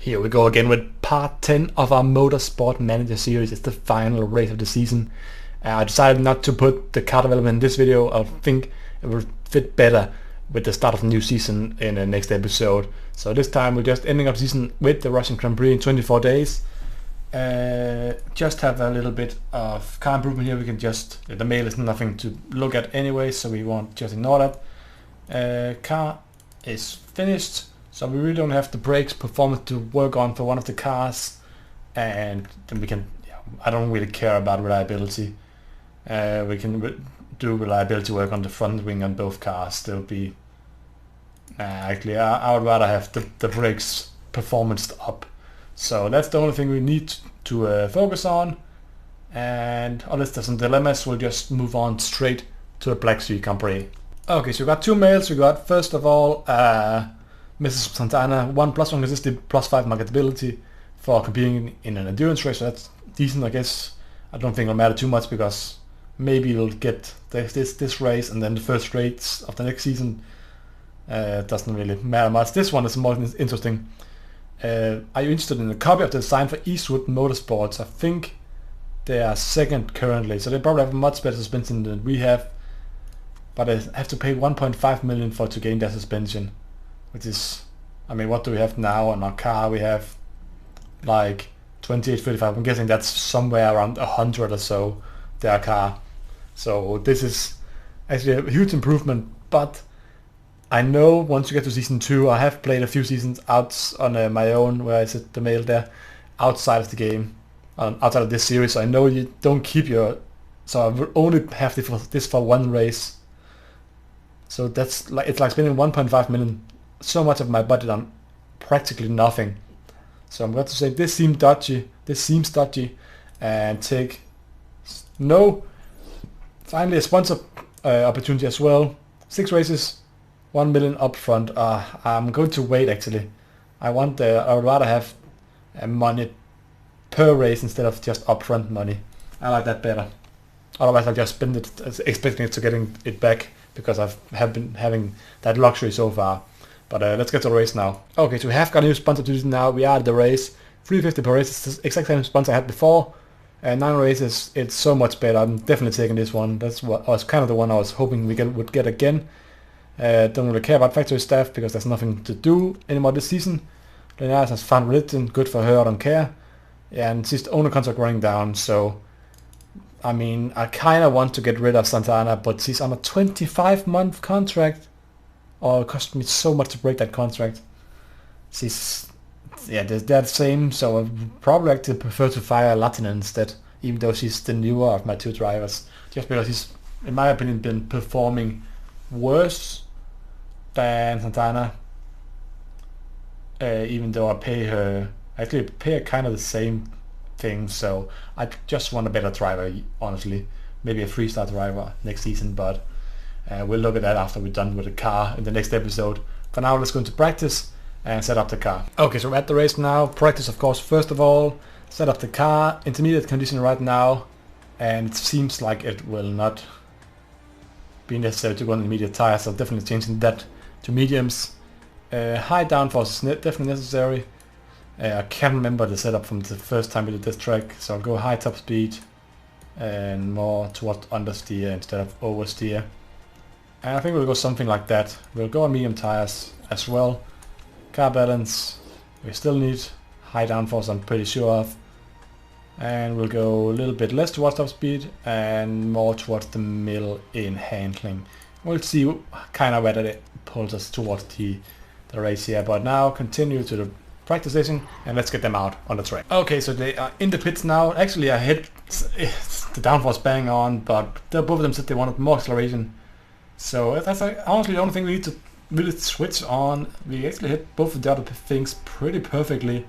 Here we go again with part 10 of our Motorsport Manager series. It's the final race of the season. I decided not to put the car development in this video. I think it would fit better with the start of the new season in the next episode. So this time we're just ending up the season with the Russian Grand Prix in 24 days. Just have a little bit of car improvement here. We can just, the mail is nothing to look at anyway, so we won't just ignore that. Car is finished. So we really don't have the brakes performance to work on for one of the cars, and then we can, I don't really care about reliability. We can do reliability work on the front wing on both cars. There'll be, actually I would rather have the brakes performance up. So that's the only thing we need to focus on, and unless there's some dilemmas, we'll just move on straight to the Black Sea Grand Prix. Okay, so we got two mails. We got, first of all, Mrs. Santana, 1 +1 consistent +5 marketability for competing in an endurance race. So that's decent, I guess. I don't think it'll matter too much because maybe we'll get this race and then the first race of the next season. Doesn't really matter much. This one is more interesting. Are you interested in a copy of the design for Eastwood Motorsports? I think they are second currently, so they probably have much better suspension than we have. But I have to pay 1.5 million to gain their suspension. Which is, I mean, what do we have now on our car? We have like 2835. I'm guessing that's somewhere around 100 or so, their car. So this is actually a huge improvement, but I know once you get to season 2, I have played a few seasons out on my own, where I set the mail there, outside of the game, outside of this series. So I know you don't keep your, so I will only have this for one race. So that's like, it's like spending 1.5 million, so much of my budget on practically nothing. So I'm going to say this seems dodgy, and take finally a sponsor opportunity as well. 6 races, 1 million upfront. I'm going to wait actually. I would rather have money per race instead of just upfront money. I like that better. Otherwise I'll just spend it expecting it to getting it back, because I have been having that luxury so far. But let's get to the race now. Okay, so we have got a new sponsor to this now. We are at the race. 350 per race. It's the exact same sponsor I had before. 9 races. It's so much better. I'm definitely taking this one. That's what was kind of the one I was hoping we would get again. Don't really care about factory staff because there's nothing to do anymore this season. Linares has found religion. Good for her. I don't care. And she's the only contract running down. So, I mean, I kind of want to get rid of Santana, but she's on a 25-month contract. Oh, it cost me so much to break that contract. She's, they're the same, so I'd probably actually prefer to fire Latina instead, even though she's the newer of my 2 drivers. Just because she's, in my opinion, been performing worse than Santana. Even though I pay her kind of the same thing, so I just want a better driver, honestly. Maybe a 3-star driver next season, but we'll look at that after we're done with the car in the next episode. For now, let's go into practice and set up the car. Okay, so we're at the race now. Practice, of course, first of all. Set up the car. Intermediate condition right now. And it seems like it will not be necessary to go on intermediate tires. So definitely changing that to mediums. High downforce is definitely necessary. I can't remember the setup from the first time we did this track. So I'll go high top speed and more towards understeer instead of oversteer. And I think we'll go something like that. We'll go on medium tires as well. Car balance, we still need high downforce, I'm pretty sure of. And we'll go a little bit less towards top speed and more towards the middle in handling. We'll see kind of whether it pulls us towards the race here. But now continue to the practice session and let's get them out on the track. Okay, so they are in the pits now. Actually I hit the downforce bang on, but both of them said they wanted more acceleration. So that's honestly the only thing we need to really switch on. We actually hit both of the other things pretty perfectly.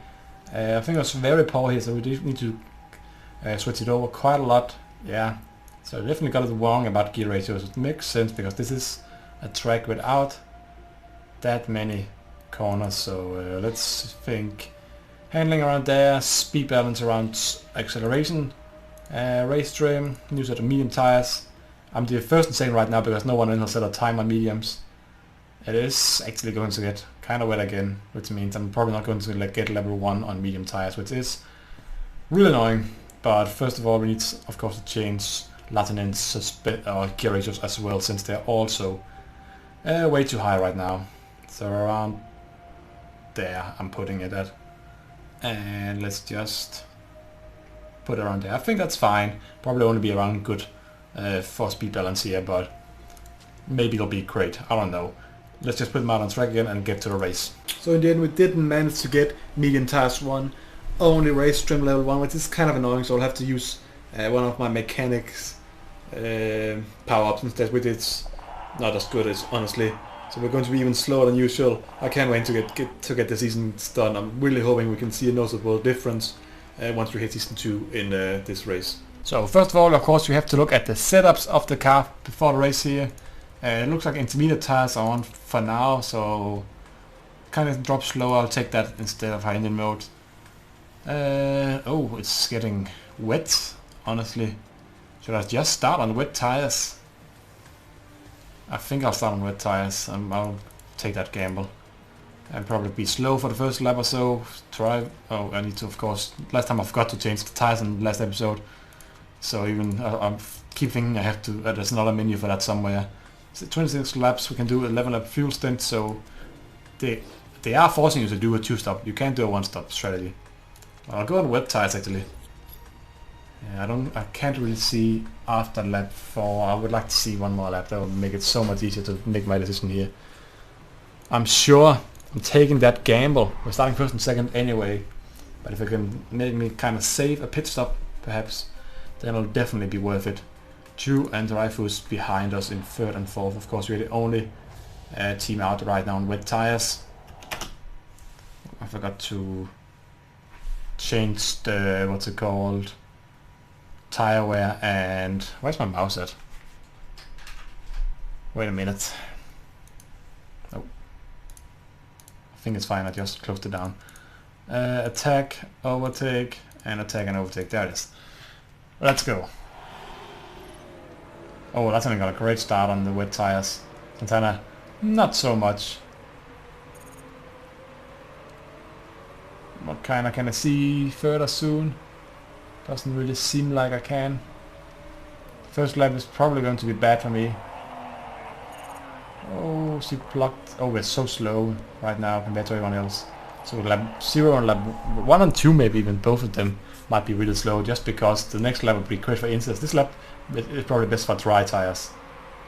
I think it was very poor here, so we need to switch it over quite a lot. Yeah, so I definitely got it wrong about gear ratios. It makes sense because this is a track without that many corners. So let's think handling around there, speed balance around acceleration, race trim, use of the medium tires. I'm the first and second right now because no one else set a time on mediums. It is actually going to get kind of wet again, which means I'm probably not going to get level 1 on medium tires, which is really annoying. But first of all, we need, of course, to change Latinin's gear ratios as well, since they're also way too high right now. So around there I'm putting it at. And let's just put it around there. I think that's fine. Probably only be around good for speed balance here, but maybe it'll be great. I don't know. Let's just put them out on track again and get to the race. So in the end we didn't manage to get medium tires 1, only race trim level 1, which is kind of annoying, so I'll have to use one of my mechanics power-ups instead, which is not as good as, honestly. So we're going to be even slower than usual. I can't wait to get the season done. I'm really hoping we can see a noticeable difference once we hit season 2 in this race. So first of all, of course, we have to look at the setups of the car before the race here. It looks like intermediate tires are on for now, so kind of drop slow. I'll take that instead of high engine mode. Oh, it's getting wet, honestly. Should I just start on wet tires? I think I'll start on wet tires. I'll take that gamble. And probably be slow for the first lap or so. Try. Oh, I need to, of course. Last time I forgot to change the tires in the last episode. So even I keep thinking I have to. There's another menu for that somewhere. So 26 laps, we can do 11 lap fuel stint. So they are forcing you to do a 2-stop. You can't do a 1-stop strategy. I'll go on wet tires actually. Yeah, I can't really see after lap 4. I would like to see one more lap. That would make it so much easier to make my decision here. I'm sure I'm taking that gamble. We're starting first and second anyway. But if I can make me kind of save a pit stop, perhaps, then it'll definitely be worth it. Drew and Dreyfus behind us in third and fourth. Of course, we're the only team out right now on wet tires. I forgot to change the, what's it called, tire wear. And where's my mouse at? Wait a minute. Oh, I think it's fine. I just closed it down. Attack, overtake, and attack and overtake. There it is. Let's go. Oh, that's only got a great start on the wet tires. Santana, not so much. What kind of can I see further soon? Doesn't really seem like I can. First lap is probably going to be bad for me. Oh, she blocked. Oh, we're so slow right now compared to everyone else. So lap 0 and lap 1 and 2, maybe even both of them might be really slow, just because the next lap would be great for inserts. This lap is probably best for dry tires.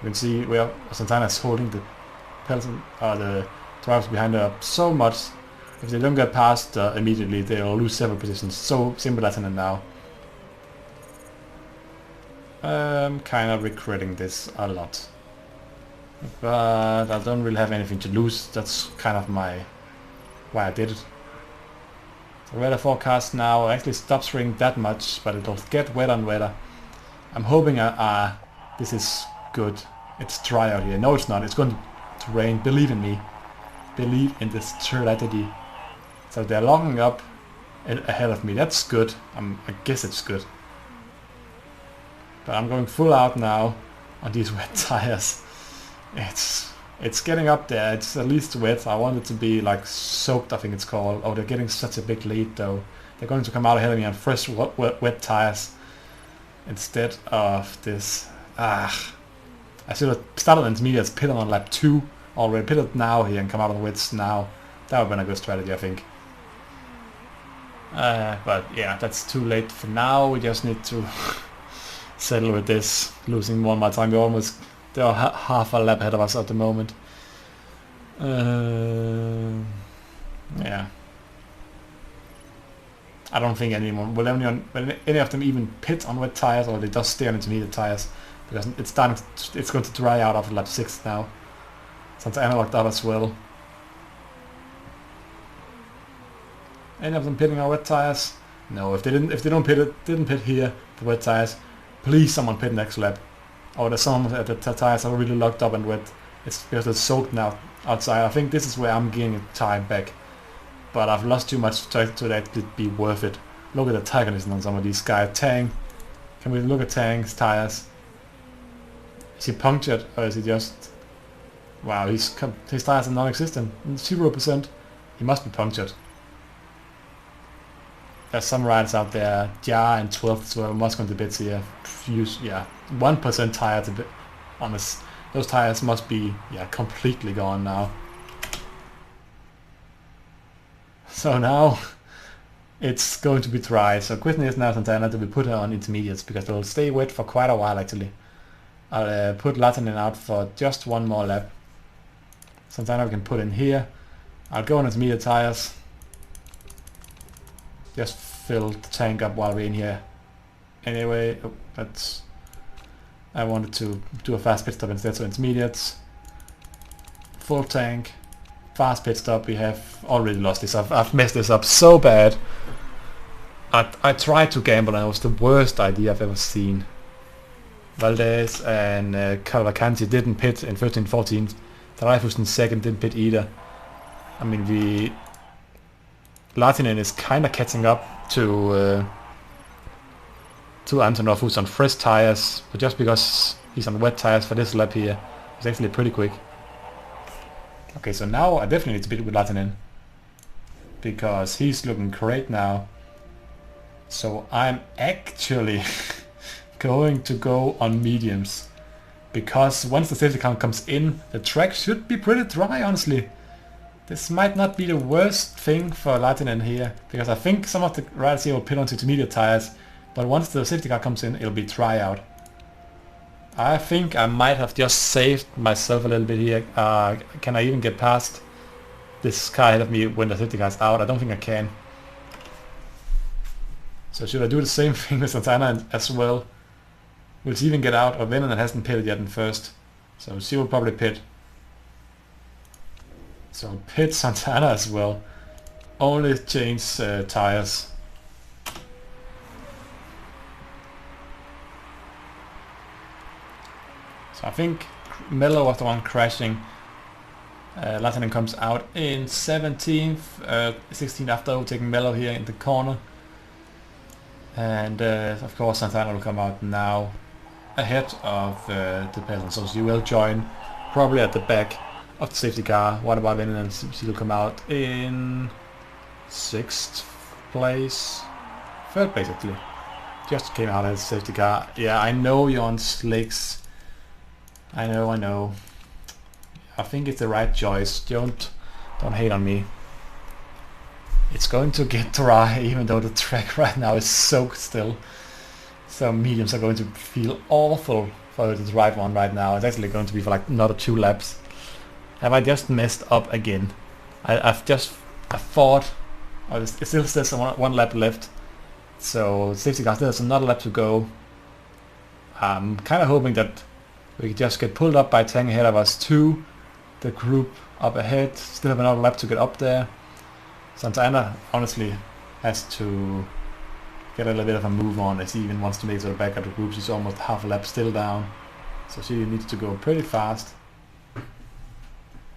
You can see where Santana is holding the pedals, the drivers behind her so much. If they don't get past immediately, they'll lose several positions. So simple as in now. I'm kind of regretting this a lot, but I don't really have anything to lose. That's kind of why I did it. The weather forecast now actually stops raining that much, but it'll get wetter and wetter. I'm hoping this is good. It's dry out here. No, it's not. It's going to rain. Believe in me. Believe in this strategy. So they're locking up ahead of me. That's good. I guess it's good. But I'm going full out now on these wet tires. It's getting up there. It's at least wet. I want it to be like soaked, I think it's called. Oh, they're getting such a big lead though. They're going to come out ahead of me on fresh wet tires instead of this. I should have started intermediates, pitted on lap 2 already. Pitted now here and come out on the wets now. That would have been a good strategy, I think. But yeah, that's too late for now. We just need to settle with this. Losing one more time. They're half a lap ahead of us at the moment. Yeah. I don't think anyone will any of them even pit on wet tires, or they just stay on intermediate tires, because it's going to dry out after lap 6 now. Since I locked up as well. Any of them pitting on wet tires? No, if they didn't pit here for wet tires, please someone pit next lap. Oh, there's someone at the tires are really locked up and wet. It's because it's soaked now outside. I think this is where I'm getting time back. But I've lost too much to that to be worth it. Look at the tire condition on some of these guys. Tang. Can we look at Tang's tires? Is he punctured or is he just... Wow, his tires are non-existent. 0%. He must be punctured. There's some riders out there, Jar and 12 as well, must go to bits here. Use, yeah, 1% tire to be honest. Those tires must be, yeah, completely gone now. So now it's going to be dry. So question is now, Santana, do we put her on intermediates, because they'll stay wet for quite a while actually. I'll put Latinen out for just one more lap. Santana we can put in here. I'll go on intermediate tires. Just fill the tank up while we're in here. Anyway, that's... I wanted to do a fast pit stop instead, so intermediates. Full tank. Fast pit stop. We have already lost this. I've messed this up so bad. I tried to gamble and it was the worst idea I've ever seen. Valdez and Calvacanti didn't pit in 13-14. Dreyfus in second didn't pit either. I mean, Latinen is kind of catching up to Antonov, who's on fresh tires, but just because he's on wet tires for this lap here, he's actually pretty quick. Okay, so now I definitely need to pit with Latinen, because he's looking great now. So I'm actually going to go on mediums, because once the safety car comes in, the track should be pretty dry, honestly. This might not be the worst thing for Latinen here, because I think some of the riders here will pit onto intermediate tires, but once the safety car comes in, it'll be dry out. I think I might have just saved myself a little bit here. Can I even get past this car ahead of me when the safety car is out? I don't think I can. So should I do the same thing with Santana as well? Will she even get out? Or Venom hasn't pitted yet in first, so she will probably pit. So pit Santana as well. Only change tires. So I think Mello was the one crashing. Latinen comes out in 17th, 16th after overtaking Mello here in the corner. And of course Santana will come out now ahead of the peasant, so she will join probably at the back of the safety car. What about Venom? And she will come out in 6th place, 3rd place actually. Just came out as a safety car. Yeah, I know you're on slicks. I know. I think it's the right choice. Don't hate on me. It's going to get dry, even though the track right now is soaked still. So mediums are going to feel awful for the drive one right now. It's actually going to be for like another 2 laps. Have I just messed up again? I thought, it still says one lap left. So safety car still has another lap to go. I'm kind of hoping that we can just get pulled up by Tang ahead of us to the group up ahead. Still have another lap to get up there. Santana honestly has to get a little bit of a move on if he even wants to make it to the back of the group. She's almost half a lap still down, so she needs to go pretty fast.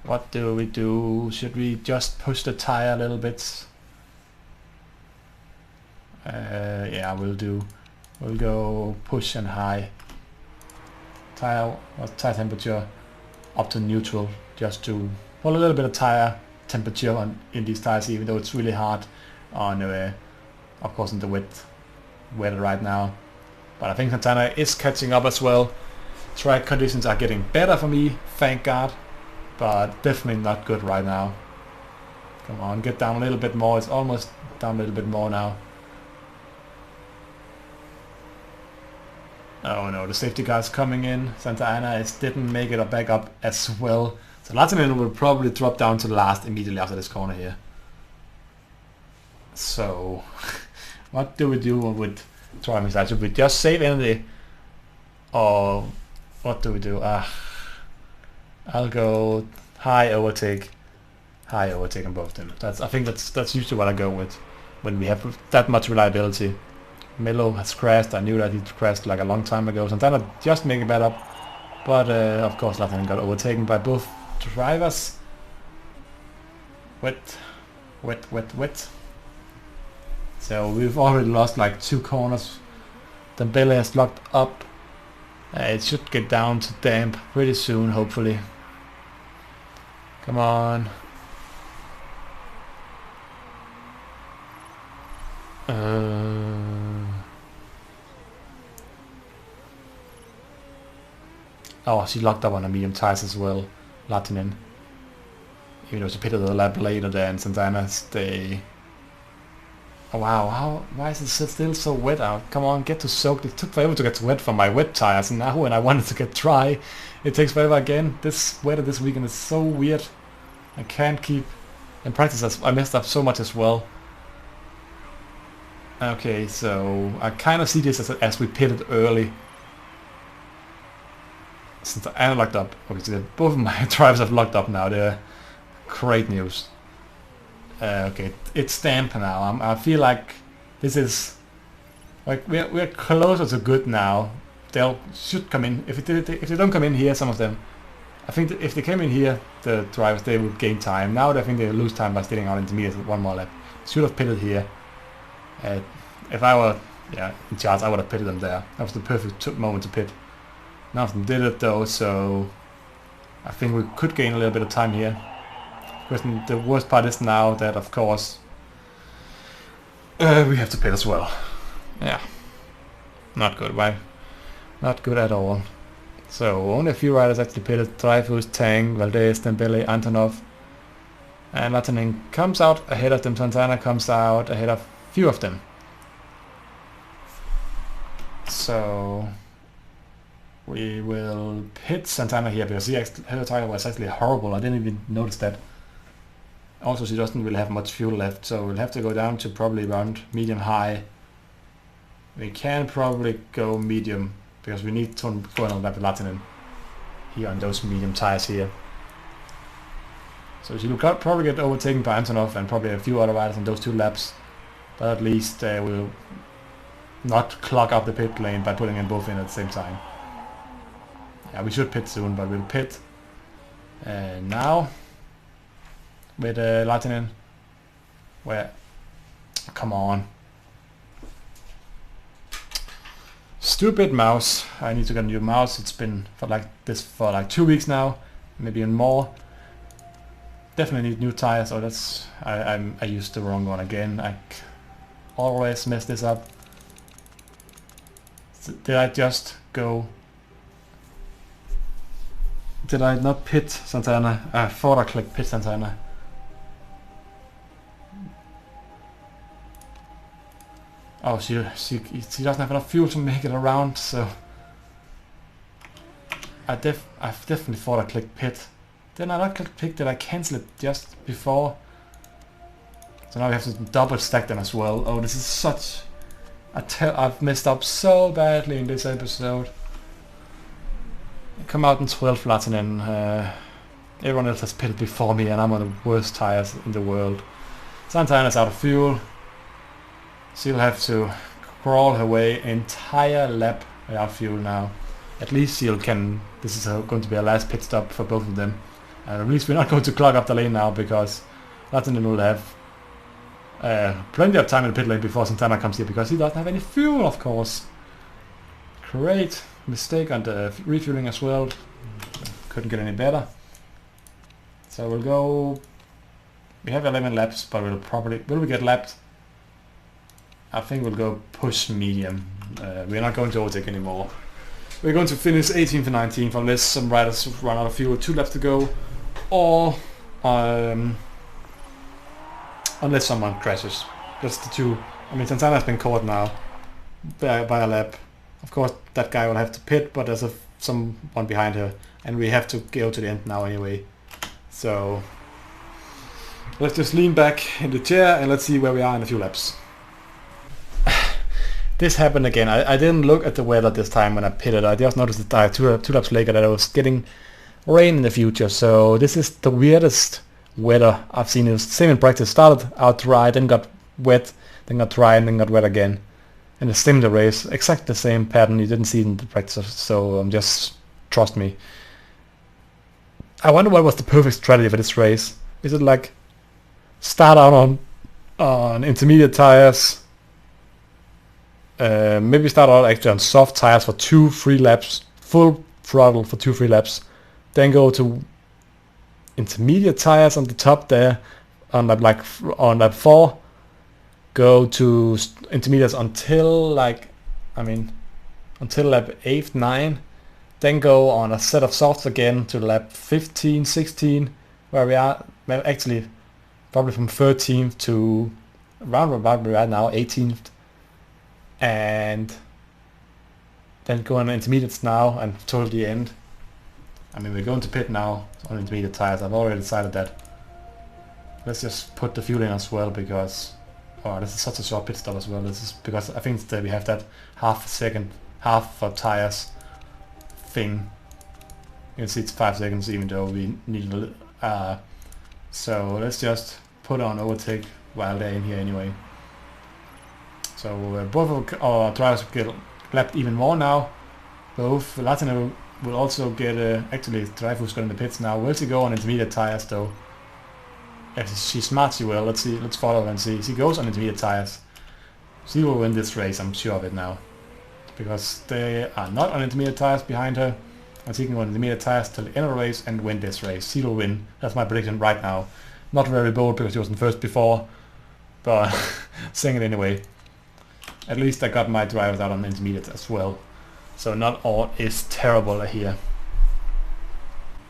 What do we do? Should we just push the tire a little bit? Yeah, we'll go push and high. Tire temperature up to neutral, just to pull a little bit of tire temperature in these tires, even though it's really hard on of course in the weather right now. But I think Santana is catching up as well. Track conditions are getting better for me, thank God, but definitely not good right now. Come on, get down a little bit more. It's almost down a little bit more now. Oh no, the safety car's coming in. Santana didn't make it back up as well. So Latinen will probably drop down to last immediately after this corner here. So, what do we do with driving side? Should we just save energy? Or what do we do? I'll go high overtake on both of them. I think that's usually what I go with when we have that much reliability. Melo has crashed. I knew that he crashed like a long time ago. Santana just making that up, but of course Latinen got overtaken by both drivers. Wet. So we've already lost like 2 corners. Dembele has locked up. It should get down to damp pretty soon, hopefully. Come on. Oh, she locked up on the medium tires as well, Latinen. Even though she pitted the lap later than Santana stay. Oh wow, why is it still so wet out? Come on, get to soak. It took forever to get wet for my wet tires, and now when I wanted to get dry, it takes forever again. This weather this weekend is so weird. I can't keep... In practice I messed up so much as well. Okay, so I kind of see this as we pitted early. Since I locked up. Okay, so both of my drivers have locked up now. They're great news. Okay, it's damp now. I feel like this is like we're closer to good now. They should come in. If they don't come in here, some of them, I think that if they came in here, the drivers, they would gain time. Now I think they lose time by staying on intermediate one more lap. Should have pitted here. If I were in charge, I would have pitted them there. That was the perfect moment to pit. None of them did it though, so I think we could gain a little bit of time here. The worst part is now that, of course, we have to pit as well. Yeah, not good, right? Not good at all. So only a few riders actually pitted: Dreyfus, Tang, Valdez, Dembele, Antonov, and Latinen comes out ahead of them. Santana comes out ahead of a few of them. So we will pit Santana here because her tire was actually horrible. I didn't even notice that. Also, she doesn't really have much fuel left, so we'll have to go down to probably around medium high. We can probably go medium because we need to go on lap with Latinen here on those medium tires here. So she will probably get overtaken by Antonov and probably a few other riders on those 2 laps, but at least we'll not clog up the pit lane by putting in both in at the same time. Yeah, we should pit soon, but we'll pit now with Latinen. Where? Come on. Stupid mouse. I need to get a new mouse. It's been for like 2 weeks now, maybe even more. Definitely need new tires. Oh, that's I used the wrong one again. I always mess this up. Did I just go? Did I not pit Santana? I thought I clicked pit Santana. Oh, she doesn't have enough fuel to make it around, so I definitely thought I clicked pit. Then I not click pit. Did I cancel it just before? So now we have to double stack them as well. Oh, this is such. I've messed up so badly in this episode. Come out in 12th, Latinen. Everyone else has pitted before me, and I'm on the worst tires in the world. Santana's out of fuel. She'll have to crawl her way entire lap without fuel now. At least she can. This is going to be a last pit stop for both of them. And at least we're not going to clog up the lane now because Latinen will have plenty of time in the pit lane before Santana comes here because he doesn't have any fuel, of course. Great mistake on the refueling as well. Couldn't get any better. So we'll go. We have 11 laps, but we'll probably. Will we get lapped? I think we'll go push medium. We're not going to overtake anymore. We're going to finish 18th and 19th unless some riders run out of fuel. 2 laps to go, or unless someone crashes. That's the 2. I mean, Santana has been caught now by a lap. Of course, that guy will have to pit, but there's someone behind her, and we have to go to the end now anyway. So let's just lean back in the chair and let's see where we are in a few laps. This happened again. I didn't look at the weather this time when I pitted. I just noticed that two laps later that I was getting rain in the future. So this is the weirdest weather I've seen. It was the same in practice. Started out dry, then got wet, then got dry, and then got wet again. And the same in the race. Exactly the same pattern. You didn't see it in the practice. So just trust me. I wonder what was the perfect strategy for this race. Is it like start out on intermediate tires? Maybe start out actually on soft tires for 2 free laps, full throttle for 2 free laps, then go to intermediate tires on the top there on lap 4. Go to intermediates until until lap 8, 9. Then go on a set of softs again to lap 15, 16, where we are actually probably from 13th to around about right now 18th, and then go on intermediates now and total the end. I mean, we're going to pit now on intermediate tires. I've already decided that. Let's just put the fuel in as well, because this is such a short pit stop as well. This is because I think that we have that half for tires thing. You can see it's 5 seconds, even though we need a little. So let's just put on overtake while they're in here anyway. So both of our drivers get lapped even more now. Both Latina will also get actually the driver who's got in the pits now. Will she go on intermediate tires though? If she's smart, she will. Let's see. Let's follow and see. She goes on intermediate tires. She will win this race. I'm sure of it now, because they are not on intermediate tires behind her. And she can go on intermediate tires till the end of the race and win this race. She will win. That's my prediction right now. Not very bold because she wasn't first before, but saying it anyway. At least I got my drivers out on intermediate as well. So not all is terrible here.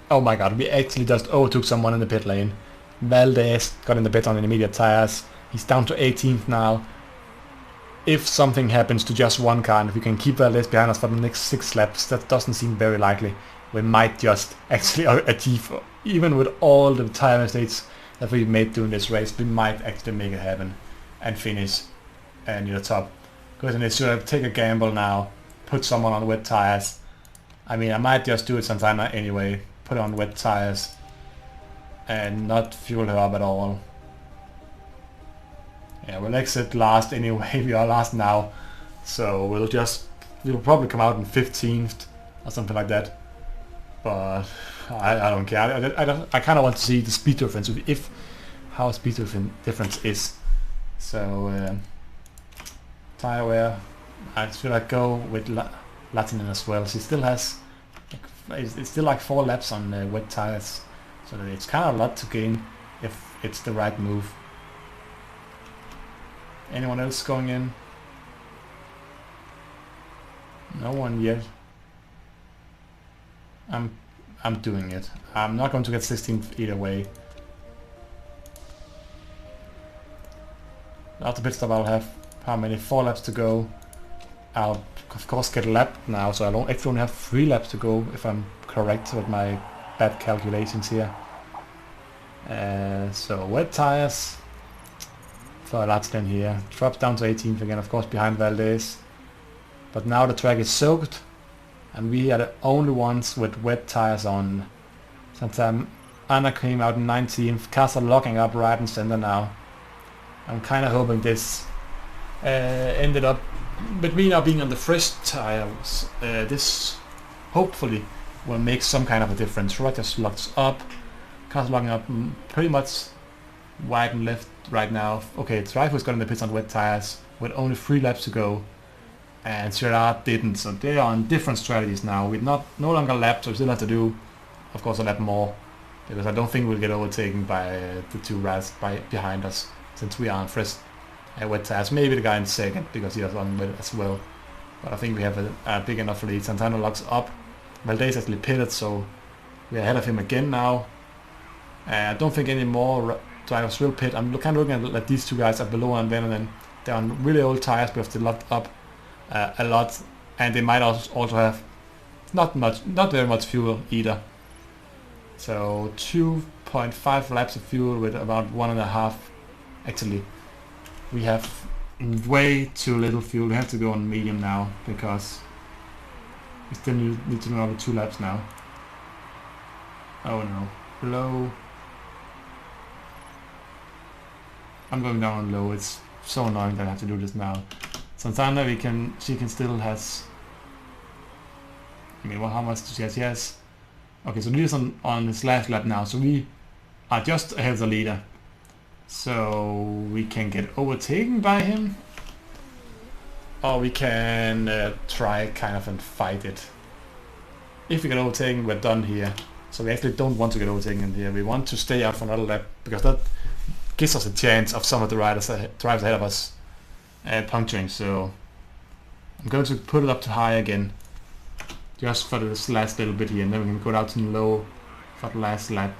Oh my god, we actually just overtook someone in the pit lane. Valdez got in the pit on intermediate tires. He's down to 18th now. If something happens to just one car, and if we can keep Valdez behind us for the next 6 laps, that doesn't seem very likely. We might just actually achieve, even with all the tire mistakes that we made during this race, we might actually make it happen and finish near the top. Because then should I take a gamble now, put someone on wet tires. I mean, I might just do it Santana anyway, put on wet tires and not fuel her up at all. Yeah, we'll exit last anyway. We are last now, so we'll probably come out in 15th or something like that. But I don't care. I kind of want to see the speed difference, how speed difference is. So tire wear, I feel like go with Latinen as well. She still has, it's still like 4 laps on wet tires, so that it's kind of a lot to gain if it's the right move. Anyone else going in? No one yet. I'm doing it. I'm not going to get 16th either way. After pit stop I'll have how many? 4 laps to go. I'll of course get lapped now, so I actually only have 3 laps to go if I'm correct with my bad calculations here. So wet tires for Latinen here. Drops down to 18th again, of course behind Valdez. But now the track is soaked and we are the only ones with wet tires on. Santa Ana came out in 19th. Cars are locking up right and center now. I'm kind of hoping this ended up with me now being on the fresh tires. This hopefully will make some kind of a difference. Right, just locks up. Cars locking up pretty much wide and left right now. Okay, Driver's got in the pits on wet tires with only 3 laps to go, and Gerard didn't. So they are on different strategies now. We're no longer lapped, so we still have to do, of course, a lap more, because I don't think we'll get overtaken by the 2 riders behind us, since we are on fresh wet tires. Maybe the guy in second because he was on wet as well, but I think we have a big enough lead. Santana locks up. Valdez actually pitted, so we're ahead of him again now. I don't think any more drivers will pit. I'm kind of looking at these 2 guys are below and then they're on really old tires because they locked up a lot, and they might also have not very much fuel either. So 2.5 laps of fuel with about 1.5. Actually, we have way too little fuel. We have to go on medium now because we still need to do another 2 laps now. Oh no, low. I'm going down on low. It's so annoying that I have to do this now. Santana, she can still has. I mean, how much does she have? She has. Okay, so Leader's on his last lap now, so we are just ahead of the leader. So we can get overtaken by him, or we can try kind of and fight it. If we get overtaken, we're done here. So we actually don't want to get overtaken in here. We want to stay out for another lap, because that gives us a chance of some of the drivers ahead of us puncturing. So I'm going to put it up to high again, just for this last little bit here, and then we can go down to low for the last lap.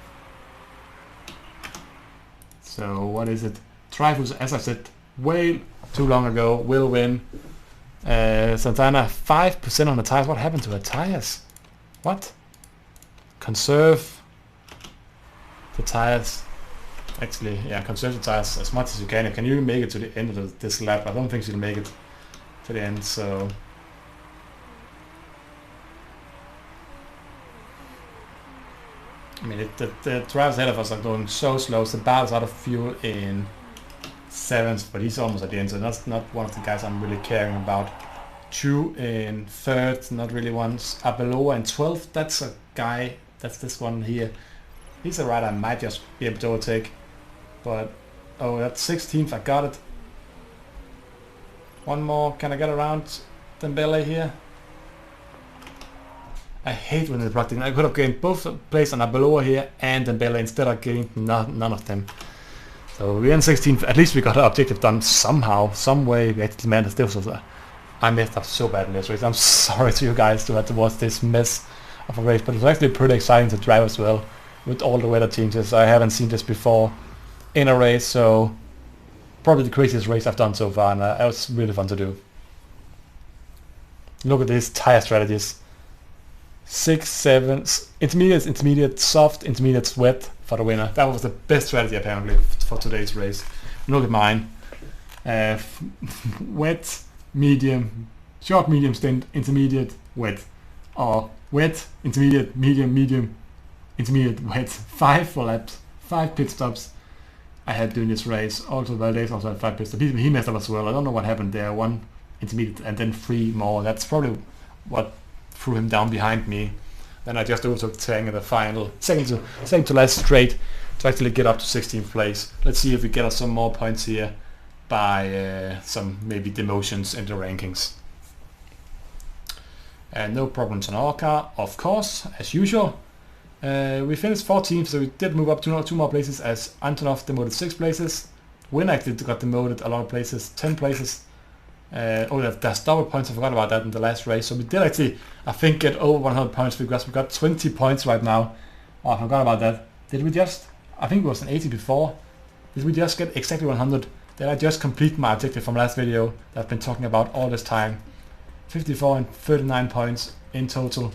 So what is it? Trifles, as I said way too long ago, will win. Santana 5% on the tires. What happened to her tires? What? Conserve the tires. Actually, yeah, conserve the tires as much as you can. Can you make it to the end of this lap? I don't think she'll make it to the end, so... I mean, the drivers ahead of us are going so slow. Sabal's out of fuel in 7th, but he's almost at the end, so that's not one of the guys I'm really caring about. Chu in 3rd, not really once. Abeloa in 12th, that's a guy, that's this one here. He's a rider I might just be able to overtake. But, oh, that's 16th, I got it. One more, can I get around Dembele here? I hate when they're practicing. I could have gained both place on Abeloa here and Dembele, instead I gained none of them. So we're in 16th, at least we got our objective done somehow, some way. We actually managed this. I messed up so bad in this race. I'm sorry to you guys to have to watch this mess of a race, but it was actually pretty exciting to drive as well, with all the weather changes. I haven't seen this before in a race, so probably the craziest race I've done so far, and it was really fun to do. Look at these tire strategies. 6, 7, intermediate, soft, intermediate, wet for the winner. That was the best strategy apparently for today's race. Look at mine. Wet, medium, short, medium stint, intermediate, wet. Or wet, intermediate, medium, intermediate, wet. 5 for laps, 5 pit stops I had during this race. Also Valdez also had 5 pit stops. He messed up as well. I don't know what happened there. 1 intermediate and then 3 more. That's probably what threw him down behind me. Then I just overtook Tang in the final, second to last straight, to actually get up to 16th place. Let's see if we get us some more points here by some maybe demotions in the rankings. No problems on our car, of course, as usual. We finished 14th, so we did move up 2 more places, as Antonov demoted 6 places. Win actually got demoted a lot of places, 10 places. Oh, there's double points, I forgot about that in the last race. So we did actually, I think, get over 100 points, because we got 20 points right now. Oh, I forgot about that. Did we just, I think it was an 80 before. Did we just get exactly 100? Did I just complete my objective from last video that I've been talking about all this time? 54 and 39 points in total.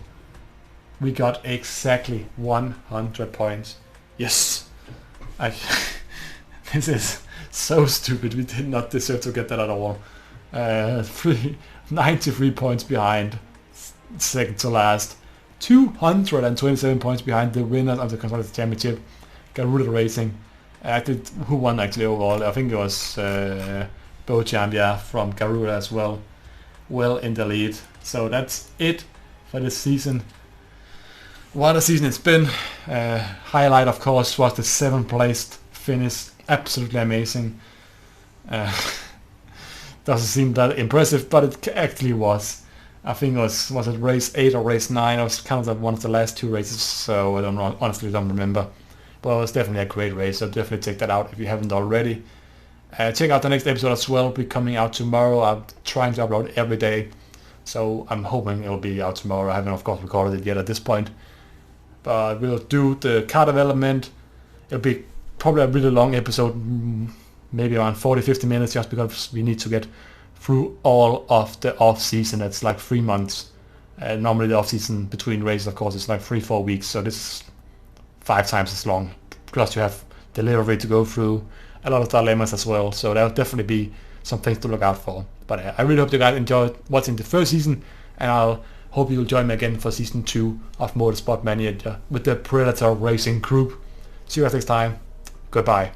We got exactly 100 points. Yes! This is so stupid. We did not deserve to get that at all. 93 points behind, second to last. 227 points behind the winners of the Constructors' Championship, Garuda Racing. Who won actually overall? I think it was Beauchamp, yeah, from Garuda as well. Well in the lead. So that's it for this season. What a season it's been. Highlight, of course, was the 7th placed finish. Absolutely amazing. Doesn't seem that impressive, but it actually was. I think it was it race 8 or race 9? It was kind of one of the last 2 races, so I honestly don't remember. But it was definitely a great race, so definitely check that out if you haven't already. Check out the next episode as well. It'll be coming out tomorrow. I'm trying to upload every day, so I'm hoping it'll be out tomorrow. I haven't, of course, recorded it yet at this point. But we'll do the car development. It'll be probably a really long episode, maybe around 40-50 minutes, just because we need to get through all of the off-season. It's like 3 months. Normally the off-season between races, of course, is like 3-4 weeks, so this is 5 times as long. Plus you have delivery to go through, a lot of dilemmas as well, so there'll definitely be some things to look out for. But I really hope you guys enjoyed watching the first season, and I'll hope you'll join me again for season 2 of Motorsport Mania with the Predator Racing group. See you guys next time. Goodbye.